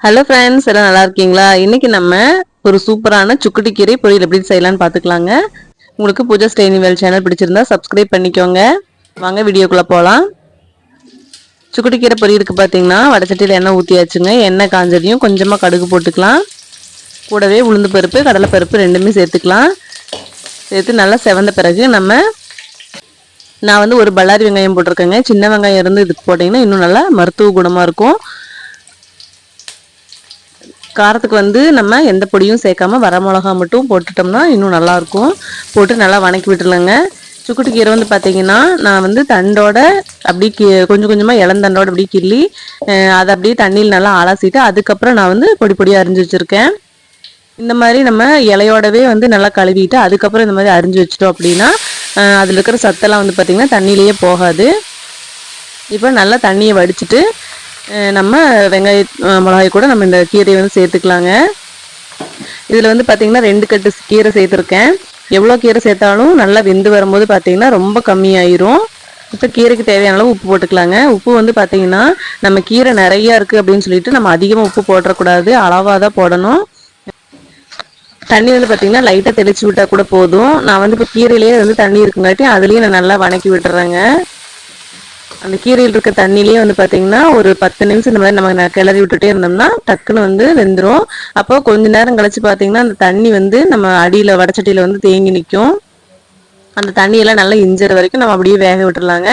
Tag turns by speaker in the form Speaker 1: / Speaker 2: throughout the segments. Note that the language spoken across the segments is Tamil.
Speaker 1: ஹலோ ஃப்ரெண்ட்ஸ், எல்லாம் நல்லா இருக்கீங்களா? இன்னைக்கு நம்ம ஒரு சூப்பரான சுக்குட்டி கீரை பொரியல் எப்படி செய்யலாம்னு பார்த்துக்கலாங்க. உங்களுக்கு பூஜா ஸ்டேனிவேல் சேனல் பிடிச்சிருந்தா சப்ஸ்கிரைப் பண்ணிக்கோங்க. வாங்க வீடியோக்குள்ள போகலாம். சுக்குட்டி கீரை பொரியலுக்கு பார்த்தீங்கன்னா வடச்சட்டியில் எண்ணெய் ஊற்றியாச்சுங்க. எண்ணெய் காஞ்சதையும் கொஞ்சமாக கடுகு போட்டுக்கலாம். கூடவே உளுந்து பருப்பு கடலை பருப்பு ரெண்டுமே சேர்த்துக்கலாம். சேர்த்து நல்லா செவந்த பிறகு நான் வந்து ஒரு பல்லாரி வெங்காயம் போட்டிருக்கேங்க. சின்ன வெங்காயம் இருந்து இதுக்கு போட்டிங்கன்னா இன்னும் நல்லா மருத்துவ குணமாக இருக்கும். காரத்துக்கு வந்து நம்ம எந்த பொடியும் சேர்க்காம வர மிளகா மட்டும் போட்டுட்டோம்னா இன்னும் நல்லாயிருக்கும். போட்டு நல்லா வணக்கி விட்டுருலங்க. சுக்குட்டி கீரை வந்து பார்த்தீங்கன்னா நான் வந்து தண்டோட அப்படி கொஞ்சம் கொஞ்சமாக இளந்தண்டோட அப்படி கிள்ளி அதை அப்படியே தண்ணியில் நல்லா அலசிட்டு அதுக்கப்புறம் நான் வந்து பொடி பொடியாக அரிஞ்சு வச்சுருக்கேன். இந்த மாதிரி நம்ம இலையோடவே வந்து நல்லா கழுவிட்டு அதுக்கப்புறம் இந்த மாதிரி அரிஞ்சு வச்சிட்டோம் அப்படின்னா அதில் இருக்கிற சத்தெல்லாம் வந்து பார்த்திங்கன்னா தண்ணியிலேயே போகாது. இப்போ நல்லா தண்ணியை வடிச்சிட்டு நம்ம வெங்காய மிளகாய் கூட நம்ம இந்த கீரையை வந்து சேர்த்துக்கலாங்க. இதில் வந்து பார்த்திங்கன்னா 2 கட்டு கீரை சேர்த்துருக்கேன். எவ்வளோ கீரை சேர்த்தாலும் நல்லா வெந்து வரும்போது பார்த்திங்கன்னா ரொம்ப கம்மியாயிரும். இப்போ கீரைக்கு தேவையான அளவு உப்பு போட்டுக்கலாங்க. உப்பு வந்து பார்த்திங்கன்னா நம்ம கீரை நிறையா இருக்குது அப்படின்னு சொல்லிட்டு நம்ம அதிகமாக உப்பு போடக்கூடாது, அளவாக தான் போடணும். தண்ணி வந்து பார்த்திங்கன்னா லைட்டாக தெளித்து விட்டால் கூட போதும். நான் வந்து இப்போ கீரையிலேயே வந்து தண்ணி இருக்குங்காட்டி அதுலேயும் நான் நல்லா வணக்கி விட்டுறேங்க. அந்த கீரையில் இருக்க தண்ணியிலேயே வந்து பார்த்தீங்கன்னா ஒரு 10 நிமிஷம் இந்த மாதிரி நம்ம கிளறி விட்டுட்டே இருந்தோம்னா டக்குன்னு வந்து வெந்துடும். அப்போ கொஞ்ச நேரம் கழிச்சு பார்த்தீங்கன்னா அந்த தண்ணி வந்து நம்ம அடியில் வடச்சட்டியில் வந்து தேங்கி நிற்கும். அந்த தண்ணியெல்லாம் நல்லா இஞ்சுற வரைக்கும் நம்ம அப்படியே வேக விட்டுறலாங்க.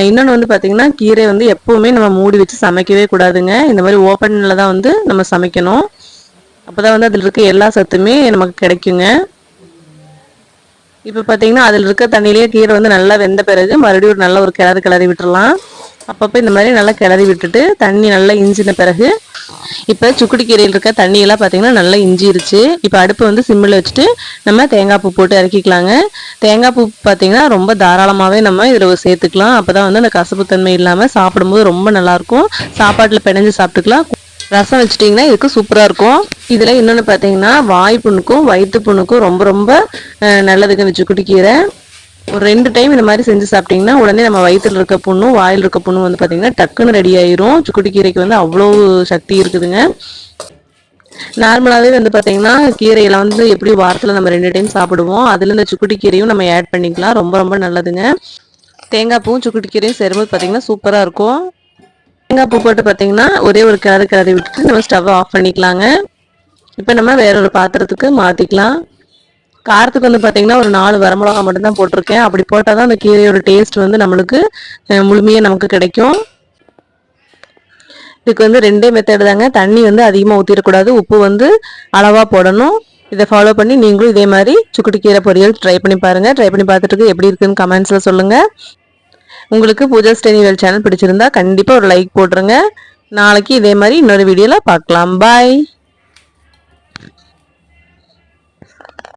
Speaker 1: இன்னொன்று வந்து பார்த்தீங்கன்னா கீரை வந்து எப்போவுமே நம்ம மூடி வச்சு சமைக்கவே கூடாதுங்க. இந்த மாதிரி ஓப்பனில் தான் வந்து நம்ம சமைக்கணும். அப்போ தான் வந்து அதில் இருக்க எல்லா சத்துமே நமக்கு கிடைக்குங்க. இப்போ பார்த்தீங்கன்னா அதில் இருக்க தண்ணியிலேயே கீரை வந்து நல்லா வெந்த பிறகு மறுபடியும் நல்ல ஒரு கிளறி விட்டுறலாம். அப்பப்போ இந்த மாதிரி நல்லா கிளறி விட்டுட்டு தண்ணி நல்லா இஞ்சின பிறகு இப்போ சுக்குட்டி கீரையில் இருக்க தண்ணியெல்லாம் பார்த்தீங்கன்னா நல்லா இஞ்சிருச்சு. இப்போ அடுப்பு வந்து சிம்மில் வச்சுட்டு நம்ம தேங்காய் பூ போட்டு இறக்கிக்கலாங்க. தேங்காய் பூ பார்த்தீங்கன்னா ரொம்ப தாராளமாகவே நம்ம இதில் சேர்த்துக்கலாம். அப்போ தான் வந்து அந்த கசப்புத்தன்மை இல்லாமல் சாப்பிடும்போது ரொம்ப நல்லாயிருக்கும். சாப்பாட்டில் பிணைஞ்சு சாப்பிட்டுக்கலாம். ரசம் வச்சுட்டிங்கன்னா இதுக்கு சூப்பராக இருக்கும். இதில் இன்னொன்று பார்த்தீங்கன்னா வாய் புண்ணுக்கும் வயிற்று புண்ணுக்கும் ரொம்ப ரொம்ப நல்லதுங்க இந்த சுக்குட்டி கீரை. ஒரு 2 டைம் இந்த மாதிரி செஞ்சு சாப்பிட்டிங்கன்னா உடனே நம்ம வயிற்றில் இருக்க புண்ணும் வாயில் இருக்க புண்ணும் வந்து பார்த்திங்கன்னா டக்குன்னு ரெடி ஆயிரும். சுக்குட்டி கீரைக்கு வந்து அவ்வளோ சக்தி இருக்குதுங்க. நார்மலாகவே வந்து பார்த்திங்கன்னா கீரையில் வந்து எப்படி வாரத்தில் நம்ம 2 டைம் சாப்பிடுவோம். அதில் இந்த சுக்குட்டி கீரையும் நம்ம ஆட் பண்ணிக்கலாம். ரொம்ப ரொம்ப நல்லதுங்க. தேங்காய் பூவும் சுக்குட்டி கீரையும் சேரும்போது பார்த்திங்கன்னா சூப்பராக இருக்கும். தேங்காய் பூ போட்டு பார்த்தீங்கன்னா ஒரே ஒரு கிளறி விட்டுட்டு நம்ம ஸ்டவ் ஆஃப் பண்ணிக்கலாங்க. இப்போ நம்ம வேற ஒரு பாத்திரத்துக்கு மாற்றிக்கலாம். காரத்துக்கு வந்து பார்த்தீங்கன்னா ஒரு 4 வரமிளகா மட்டும்தான் போட்டிருக்கேன். அப்படி போட்டால் தான் அந்த கீரையோட டேஸ்ட் வந்து நம்மளுக்கு முழுமையாக நமக்கு கிடைக்கும். இதுக்கு வந்து 2 மெத்தட் தாங்க. தண்ணி வந்து அதிகமாக ஊற்றிடக்கூடாது, உப்பு வந்து அளவாக போடணும். இதை ஃபாலோ பண்ணி நீங்களும் இதே மாதிரி சுக்குட்டி கீரை பொரியல் ட்ரை பண்ணி பாருங்கள். ட்ரை பண்ணி பார்த்துட்டு எப்படி இருக்குன்னு கமெண்ட்ஸில் சொல்லுங்கள். உங்களுக்கு பூஜா ஸ்டேனிவேல் சேனல் பிடிச்சிருந்தா கண்டிப்பாக ஒரு லைக் போட்டுருங்க. நாளைக்கு இதே மாதிரி இன்னொரு வீடியோவில் பார்க்கலாம். பாய்.